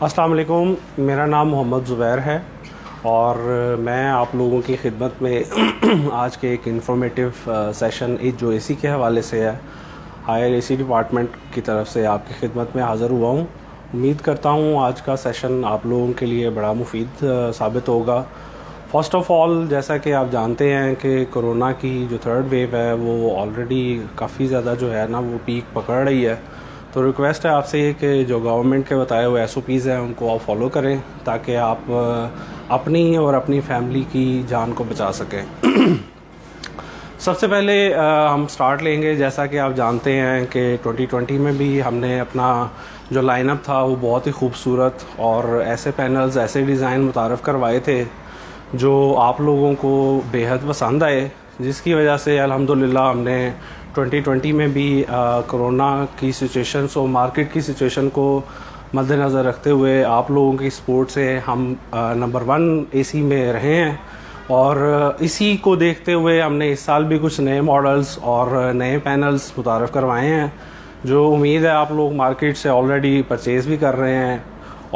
अस्सलाम वालेकुम। मेरा नाम मोहम्मद ज़ुबैर है और मैं आप लोगों की खिदमत में आज के एक इंफॉर्मेटिव सेशन जो एसी के हवाले से है, हायर एसी डिपार्टमेंट की तरफ से आपकी खिदमत में हाज़िर हुआ हूँ। उम्मीद करता हूँ आज का सेशन आप लोगों के लिए बड़ा मुफीद साबित होगा। फ़र्स्ट ऑफ़ ऑल, जैसा कि आप जानते हैं कि कोरोना की जो थर्ड वेव है वो ऑलरेडी काफ़ी ज़्यादा जो है ना वो पीक पकड़ रही है। तो रिक्वेस्ट है आपसे कि जो गवर्नमेंट के बताए हुए SOPs हैं उनको आप फॉलो करें ताकि आप अपनी और अपनी फैमिली की जान को बचा सकें। सबसे पहले हम स्टार्ट लेंगे। जैसा कि आप जानते हैं कि 2020 में भी हमने अपना जो लाइनअप था वो बहुत ही खूबसूरत और ऐसे पैनल्स, ऐसे डिज़ाइन मुतारफ़ करवाए थे जो आप लोगों को बेहद पसंद आए, जिसकी वजह से अल्हम्दुलिल्लाह हमने 2020 में भी कोरोना की सिचुएशन और मार्केट की सिचुएशन को मद्देनज़र रखते हुए आप लोगों की सपोर्ट से हम नंबर 1 AC में रहे हैं। और इसी को देखते हुए हमने इस साल भी कुछ नए मॉडल्स और नए पैनल्स मुतारफ़ करवाए हैं, जो उम्मीद है आप लोग मार्केट से ऑलरेडी परचेज़ भी कर रहे हैं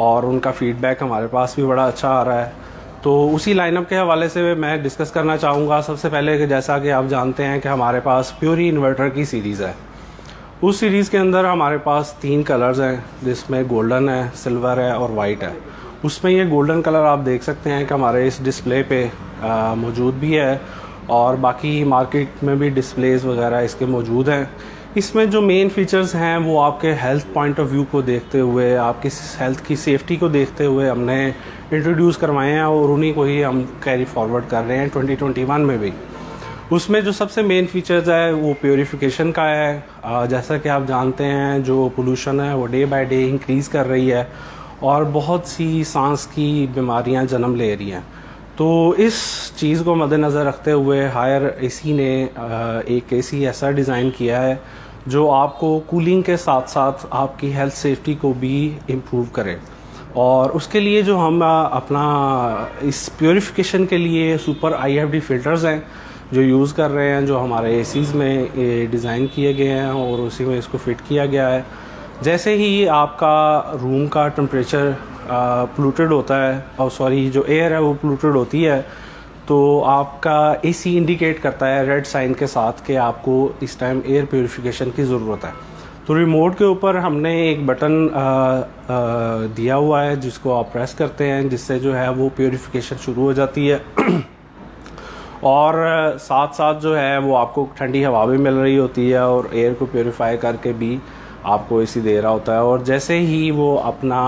और उनका फ़ीडबैक हमारे पास भी बड़ा अच्छा आ रहा है। तो उसी लाइनअप के हवाले से मैं डिस्कस करना चाहूँगा। सबसे पहले कि जैसा कि आप जानते हैं कि हमारे पास प्योरी इन्वर्टर की सीरीज़ है। उस सीरीज़ के अंदर हमारे पास 3 कलर्स हैं, जिसमें गोल्डन है, सिल्वर है और वाइट है। उसमें ये गोल्डन कलर आप देख सकते हैं कि हमारे इस डिस्प्ले पे मौजूद भी है और बाकी मार्केट में भी डिस्प्लेज़ वगैरह इसके मौजूद हैं। इसमें जो मेन फीचर्स हैं वो आपके हेल्थ पॉइंट ऑफ व्यू को देखते हुए, आपकी हेल्थ की सेफ्टी को देखते हुए हमने इंट्रोड्यूस करवाए हैं और उन्हीं को ही हम कैरी फॉरवर्ड कर रहे हैं 2021 में भी। उसमें जो सबसे मेन फीचर्स है वो प्योरीफिकेशन का है। जैसा कि आप जानते हैं जो पोल्यूशन है वो डे बाय डे इंक्रीज़ कर रही है और बहुत सी सांस की बीमारियां जन्म ले रही हैं। तो इस चीज़ को मद्देनज़र रखते हुए हायर AC ने एक AC ऐसा डिज़ाइन किया है जो आपको कूलिंग के साथ साथ आपकी हेल्थ सेफ्टी को भी इम्प्रूव करे। और उसके लिए जो हम अपना इस प्योरीफिकेशन के लिए सुपर IFD फ़िल्टर्स हैं जो यूज़ कर रहे हैं, जो हमारे ACs में डिज़ाइन किए गए हैं और उसी में इसको फिट किया गया है। जैसे ही आपका रूम का टेम्परेचर पोल्यूटेड होता है और जो एयर है वो पोल्यूटेड होती है, तो आपका AC इंडिकेट करता है रेड साइन के साथ कि आपको इस टाइम एयर प्योरीफिकेशन की ज़रूरत है। तो रिमोट के ऊपर हमने एक बटन दिया हुआ है जिसको आप प्रेस करते हैं, जिससे जो है वो प्योरीफिकेशन शुरू हो जाती है और साथ साथ जो है वो आपको ठंडी हवा भी मिल रही होती है और एयर को प्योरीफाई करके भी आपको AC दे रहा होता है। और जैसे ही वो अपना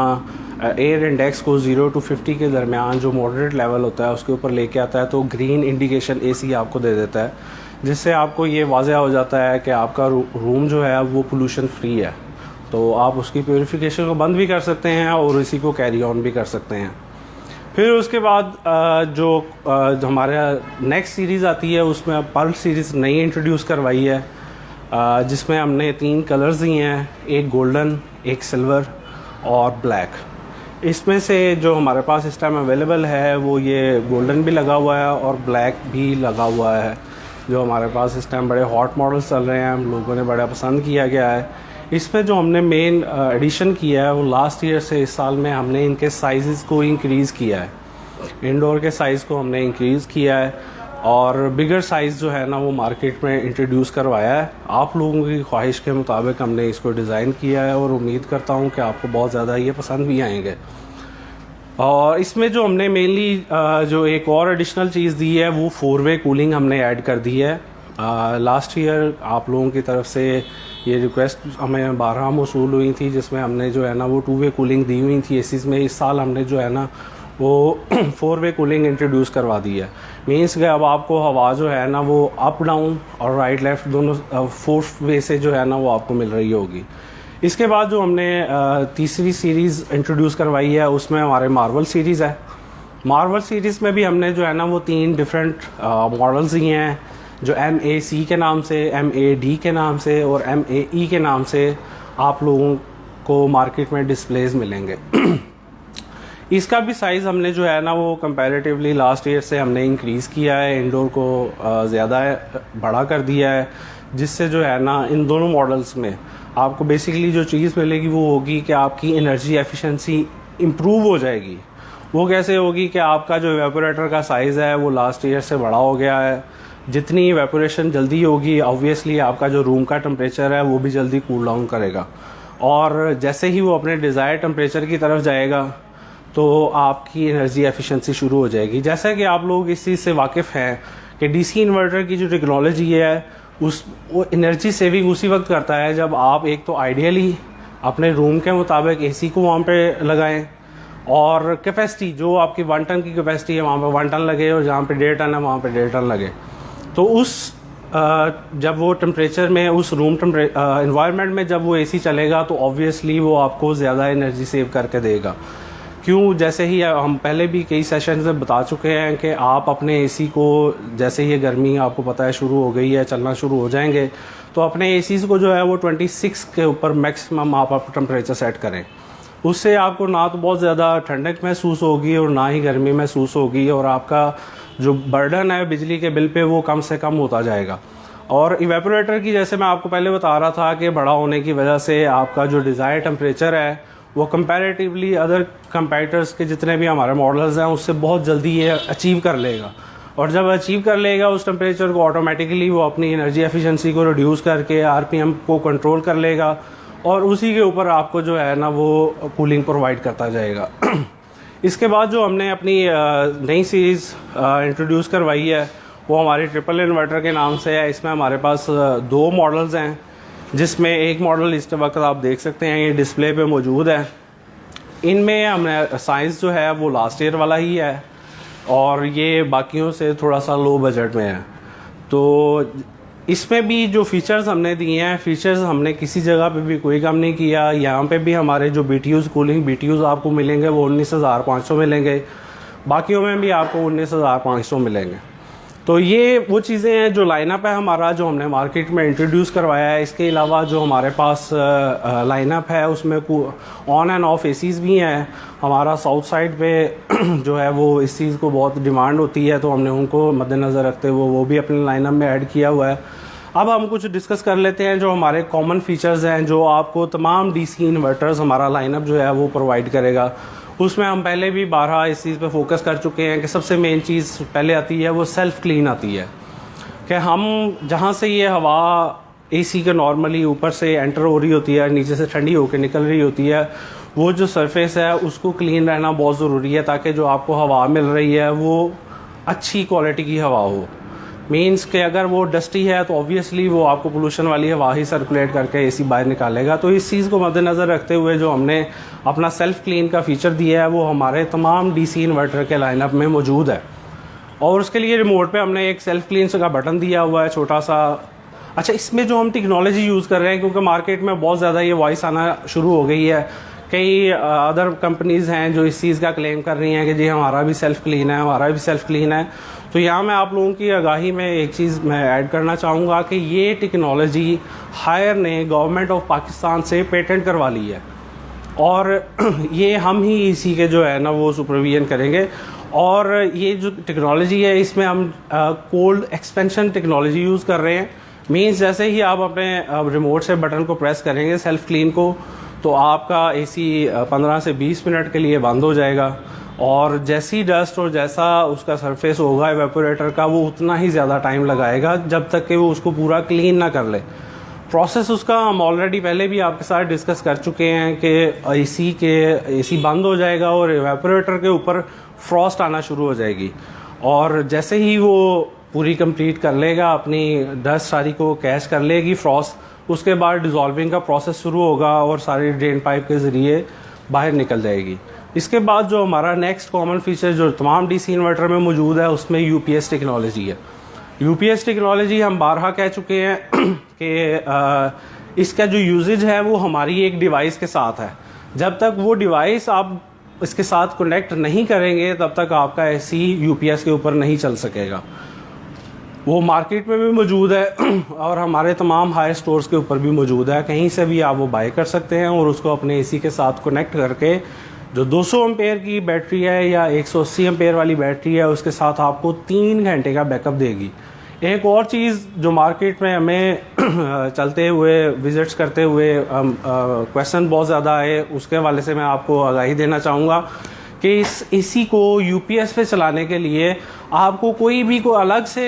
एयर इंडेक्स को 0 to 50 के दरमियान जो मॉडरेट लेवल होता है उसके ऊपर लेके आता है, तो ग्रीन इंडिकेशन AC आपको दे देता है, जिससे आपको ये वाज़ह हो जाता है कि आपका रूम जो है वो पोल्यूशन फ्री है। तो आप उसकी प्योरीफिकेशन को बंद भी कर सकते हैं और इसी को कैरी ऑन भी कर सकते हैं। फिर उसके बाद जो हमारे नेक्स्ट सीरीज़ आती है उसमें पर्ल सीरीज़ नई इंट्रोड्यूस करवाई है, जिसमें हमने 3 कलर्स दिए हैं, एक गोल्डन, एक सिल्वर और ब्लैक। इसमें से जो हमारे पास इस टाइम अवेलेबल है वो ये गोल्डन भी लगा हुआ है और ब्लैक भी लगा हुआ है, जो हमारे पास इस टाइम बड़े हॉट मॉडल्स चल रहे हैं, हम लोगों ने बड़ा पसंद किया गया है। इसमें जो हमने मेन एडिशन किया है वो लास्ट ईयर से इस साल में हमने इनके साइज़ को इंक्रीज़ किया है। इंडोर के साइज़ को हमने इंक्रीज़ किया है और बिगर साइज़ जो है ना वो मार्केट में इंट्रोड्यूस करवाया है। आप लोगों की ख्वाहिश के मुताबिक हमने इसको डिज़ाइन किया है और उम्मीद करता हूँ कि आपको बहुत ज़्यादा ये पसंद भी आएंगे। और इसमें जो हमने मेनली जो एक और एडिशनल चीज़ दी है वो 4-वे कूलिंग हमने ऐड कर दी है। लास्ट ईयर आप लोगों की तरफ से ये रिक्वेस्ट हमें 12 मौसूल हुई थी, जिसमें हमने जो है ना वो 2-वे कूलिंग दी हुई थी ACs में। इस साल हमने जो है ना वो 4-वे कूलिंग इंट्रोड्यूस करवा दी है। मीन्स कि अब आपको हवा जो है ना वो अप डाउन और राइट लेफ़्ट दोनों 4th वे से जो है ना वो आपको मिल रही होगी। इसके बाद जो हमने तीसरी सीरीज़ इंट्रोड्यूस करवाई है उसमें हमारे मार्वल सीरीज़ है। मार्वल सीरीज़ में भी हमने जो है ना वो 3 डिफरेंट मॉडल्स दिए हैं, जो MAC के नाम से, MAD के नाम से और MAE के नाम से आप लोगों को मार्केट में डिस्प्लेज मिलेंगे। इसका भी साइज़ हमने जो है ना वो कंपैरेटिवली लास्ट ईयर से हमने इंक्रीज़ किया है, इंडोर को ज़्यादा बड़ा कर दिया है, जिससे जो है ना इन दोनों मॉडल्स में आपको बेसिकली जो चीज़ मिलेगी वो होगी कि आपकी एनर्जी एफिशिएंसी इम्प्रूव हो जाएगी। वो कैसे होगी कि आपका जो इवेपोरेटर का साइज़ है वो लास्ट ईयर से बड़ा हो गया है। जितनी इवेपोरेशन जल्दी होगी ऑब्वियसली आपका जो रूम का टेम्परेचर है वो भी जल्दी कूल डाउन करेगा, और जैसे ही वो अपने डिज़ायर टेम्परेचर की तरफ जाएगा तो आपकी एनर्जी एफिशिएंसी शुरू हो जाएगी। जैसा कि आप लोग इस चीज़ से वाकिफ़ हैं कि डीसी इन्वर्टर की जो टेक्नोलॉजी है वो एनर्जी सेविंग उसी वक्त करता है जब आप एक तो आइडियली अपने रूम के मुताबिक एसी को वहाँ पे लगाएं, और कैपेसिटी जो आपकी 1 टन की कैपेसिटी है वहाँ पे 1 टन लगे, और जहाँ पे 1.5 टन है वहाँ पे 1.5 टन लगे। तो उस जब वो टेम्परेचर में उस रूम इन्वायरमेंट में जब वो एसी चलेगा तो ऑब्वियसली वो आपको ज़्यादा एनर्जी सेव करके देगा। क्यों? जैसे ही हम पहले भी कई सेशंस में बता चुके हैं कि आप अपने एसी को जैसे ही गर्मी आपको पता है शुरू हो गई है, चलना शुरू हो जाएंगे, तो अपने एसीज़ को जो है वो 26 के ऊपर मैक्सिमम आप टेम्परेचर सेट करें। उससे आपको ना तो बहुत ज़्यादा ठंडक महसूस होगी और ना ही गर्मी महसूस होगी, और आपका जो बर्डन है बिजली के बिल पे वो कम से कम होता जाएगा। और इवेपोरेटर की जैसे मैं आपको पहले बता रहा था कि बड़ा होने की वजह से आपका जो डिज़ायर टेम्परेचर है वो कंपैरेटिवली अदर कंपैरेटर्स के जितने भी हमारे मॉडल्स हैं उससे बहुत जल्दी ये अचीव कर लेगा, और जब अचीव कर लेगा उस टेम्परेचर को ऑटोमेटिकली वो अपनी एनर्जी एफिशिएंसी को रिड्यूस करके आरपीएम को कंट्रोल कर लेगा, और उसी के ऊपर आपको जो है ना वो कूलिंग प्रोवाइड करता जाएगा। इसके बाद जो हमने अपनी नई सीरीज़ इंट्रोड्यूस करवाई है वो हमारी ट्रिपल इन्वर्टर के नाम से है। इसमें हमारे पास 2 मॉडल्स हैं, जिसमें एक मॉडल इस वक्त आप देख सकते हैं ये डिस्प्ले पे मौजूद है। इनमें हमने साइज़ जो है वो लास्ट ईयर वाला ही है, और ये बाकियों से थोड़ा सा लो बजट में है। तो इसमें भी जो फीचर्स हमने दिए हैं, फीचर्स हमने किसी जगह पे भी कोई कम नहीं किया। यहाँ पे भी हमारे जो BTUs कूलिंग BTUs आपको मिलेंगे वो 19,500 मिलेंगे, बाकियों में भी आपको 19,500 मिलेंगे। तो ये वो चीज़ें हैं जो लाइनअप है हमारा, जो हमने मार्केट में इंट्रोड्यूस करवाया है। इसके अलावा जो हमारे पास लाइनअप है उसमें ऑन एंड ऑफ एसीज़ भी हैं। हमारा साउथ साइड पे जो है वो इस चीज़ को बहुत डिमांड होती है, तो हमने उनको मद्देनज़र रखते हुए वो भी अपने लाइनअप में ऐड किया हुआ है। अब हम कुछ डिस्कस कर लेते हैं जो हमारे कॉमन फीचर्स हैं जो आपको तमाम डीसी इन्वर्टर्स हमारा लाइनअप जो है वो प्रोवाइड करेगा। उसमें हम पहले भी 12 इस चीज़ पे फोकस कर चुके हैं कि सबसे मेन चीज़ पहले आती है वो सेल्फ क्लीन आती है, कि हम जहाँ से ये हवा एसी के नॉर्मली ऊपर से एंटर हो रही होती है, नीचे से ठंडी होकर निकल रही होती है, वो जो सरफेस है उसको क्लीन रहना बहुत ज़रूरी है, ताकि जो आपको हवा मिल रही है वो अच्छी क्वालिटी की हवा हो। मीन्स कि अगर वो डस्टी है तो ऑब्वियसली वो आपको पोल्यूशन वाली हवा ही सर्कुलेट करके एसी बाहर निकालेगा। तो इस चीज़ को मद्देनज़र रखते हुए जो हमने अपना सेल्फ क्लीन का फीचर दिया है वो हमारे तमाम डीसी इन्वर्टर के लाइनअप में मौजूद है, और उसके लिए रिमोट पे हमने एक सेल्फ क्लीन का बटन दिया हुआ है छोटा सा। अच्छा, इसमें जो हम टेक्नोलॉजी यूज़ कर रहे हैं, क्योंकि मार्केट में बहुत ज़्यादा ये वॉइस आना शुरू हो गई है, कई अदर कंपनीज़ हैं जो इस चीज़ का क्लेम कर रही हैं कि जी हमारा भी सेल्फ क्लीन है, हमारा भी सेल्फ क्लीन है। तो यहाँ मैं आप लोगों की आगाही में एक चीज़ मैं ऐड करना चाहूँगा कि ये टेक्नोलॉजी हायर ने गवर्नमेंट ऑफ पाकिस्तान से पेटेंट करवा ली है, और ये हम ही इसी के जो है ना वो सुपरविजन करेंगे। और ये जो टेक्नोलॉजी है इसमें हम कोल्ड एक्सपेंशन टेक्नोलॉजी यूज़ कर रहे हैं। मीन्स जैसे ही आप अपने रिमोट से बटन को प्रेस करेंगे सेल्फ क्लीन को, तो आपका एसी 15 से 20 मिनट के लिए बंद हो जाएगा, और जैसी डस्ट और जैसा उसका सरफेस होगा इवेपोरेटर का वो उतना ही ज़्यादा टाइम लगाएगा जब तक कि वो उसको पूरा क्लीन ना कर ले। प्रोसेस उसका हम ऑलरेडी पहले भी आपके साथ डिस्कस कर चुके हैं कि एसी बंद हो जाएगा और इवेपोरेटर के ऊपर फ्रॉस्ट आना शुरू हो जाएगी, और जैसे ही वो पूरी कंप्लीट कर लेगा, अपनी डस्ट सारी को कैच कर लेगी फ्रॉस्ट, उसके बाद डिज़ोल्विंग का प्रोसेस शुरू होगा और सारी ड्रेन पाइप के ज़रिए बाहर निकल जाएगी। इसके बाद जो हमारा नेक्स्ट कॉमन फीचर जो तमाम डीसी इन्वर्टर में मौजूद है उसमें यूपीएस टेक्नोलॉजी है। यूपीएस टेक्नोलॉजी हम बारहा कह चुके हैं कि इसका जो यूजेज है वो हमारी एक डिवाइस के साथ है। जब तक वो डिवाइस आप इसके साथ कनेक्ट नहीं करेंगे तब तक आपका एसी यूपीएस के ऊपर नहीं चल सकेगा। वो मार्केट में भी मौजूद है और हमारे तमाम हाई स्टोर्स के ऊपर भी मौजूद है, कहीं से भी आप वो बाय कर सकते हैं और उसको अपने एसी के साथ कनेक्ट करके जो 200 एम्पेयर की बैटरी है या 180 एम्पेयर वाली बैटरी है उसके साथ आपको 3 घंटे का बैकअप देगी। एक और चीज़ जो मार्केट में हमें चलते हुए विजिट्स करते हुए क्वेश्चन बहुत ज़्यादा आए, उसके हवाले से मैं आपको आगाही देना चाहूँगा कि इस एसी को यूपीएस पे चलाने के लिए आपको कोई अलग से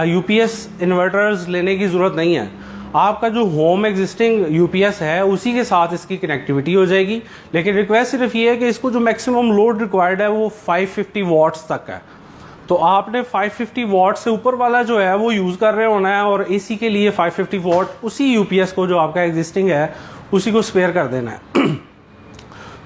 यूपीएस इन्वर्टर्स लेने की ज़रूरत नहीं है। आपका जो होम एग्जिस्टिंग यूपीएस है उसी के साथ इसकी कनेक्टिविटी हो जाएगी। लेकिन रिक्वेस्ट सिर्फ ये है कि इसको जो मैक्सिमम लोड रिक्वायर्ड है वो 550 वॉट्स तक है, तो आपने 550 वॉट से ऊपर वाला जो है वो यूज़ कर रहे होना है, और एसी के लिए 550 वॉट उसी यूपीएस को जो आपका एग्जिस्टिंग है उसी को स्पेयर कर देना है।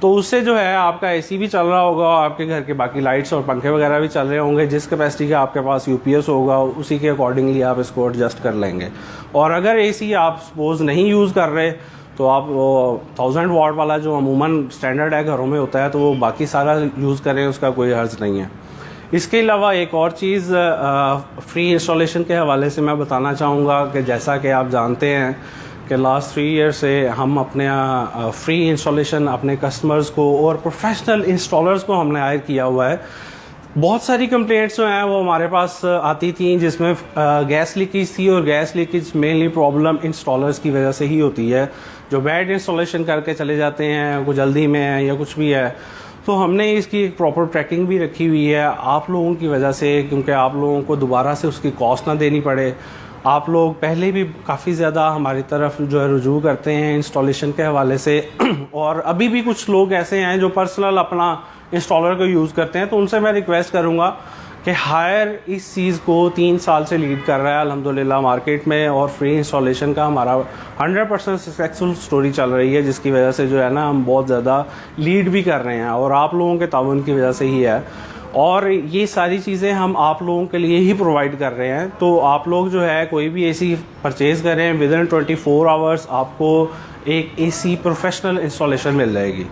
तो उससे जो है आपका एसी भी चल रहा होगा, आपके घर के बाकी लाइट्स और पंखे वगैरह भी चल रहे होंगे। जिस कैपेसिटी का आपके पास यूपीएस होगा उसी के अकॉर्डिंगली आप इसको एडजस्ट कर लेंगे। और अगर एसी आप सपोज नहीं यूज़ कर रहे तो आप 1000 वॉट वाला जो अमूमन स्टैंडर्ड है घरों में होता है तो वो बाकी सारा यूज़ करें, उसका कोई हर्ज नहीं है। इसके अलावा एक और चीज़ फ्री इंस्टॉलेशन के हवाले से मैं बताना चाहूँगा कि जैसा कि आप जानते हैं कि लास्ट 3 ईयर से हम अपने फ्री इंस्टॉलेशन अपने कस्टमर्स को और प्रोफेशनल इंस्टॉलर्स को हमने हायर किया हुआ है। बहुत सारी कंप्लेंट्स जो हैं वो हमारे पास आती थी जिसमें गैस लीकेज थी, और gas leakage mainly problem installers की वजह से ही होती है, जो बैड इंस्टॉलेशन करके चले जाते हैं, कुछ जल्दी में है या कुछ भी है। तो हमने इसकी एक प्रॉपर ट्रैकिंग भी रखी हुई है आप लोगों की वजह से, क्योंकि आप लोगों को दोबारा से उसकी कॉस्ट ना देनी पड़े। आप लोग पहले भी काफ़ी ज़्यादा हमारी तरफ जो है रुजू करते हैं इंस्टॉलेशन के हवाले से और अभी भी कुछ लोग ऐसे हैं जो पर्सनल अपना इंस्टॉलर को यूज़ करते हैं, तो उनसे मैं रिक्वेस्ट करूँगा कि हायर इस चीज़ को 3 साल से लीड कर रहा है अल्हम्दुलिल्लाह मार्केट में, और फ्री इंस्टॉलेशन का हमारा 100% सक्सेसफुल स्टोरी चल रही है, जिसकी वजह से जो है ना हम बहुत ज़्यादा लीड भी कर रहे हैं और आप लोगों के ताउन की वजह से ही है। और ये सारी चीज़ें हम आप लोगों के लिए ही प्रोवाइड कर रहे हैं। तो आप लोग जो है कोई भी एसी परचेज़ करें, विदिन 24 आवर्स आपको एक एसी प्रोफेशनल इंस्टॉलेशन मिल जाएगी।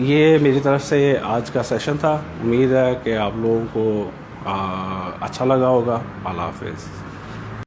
ये मेरी तरफ से आज का सेशन था। उम्मीद है कि आप लोगों को अच्छा लगा होगा। अल्लाह हाफ़िज़।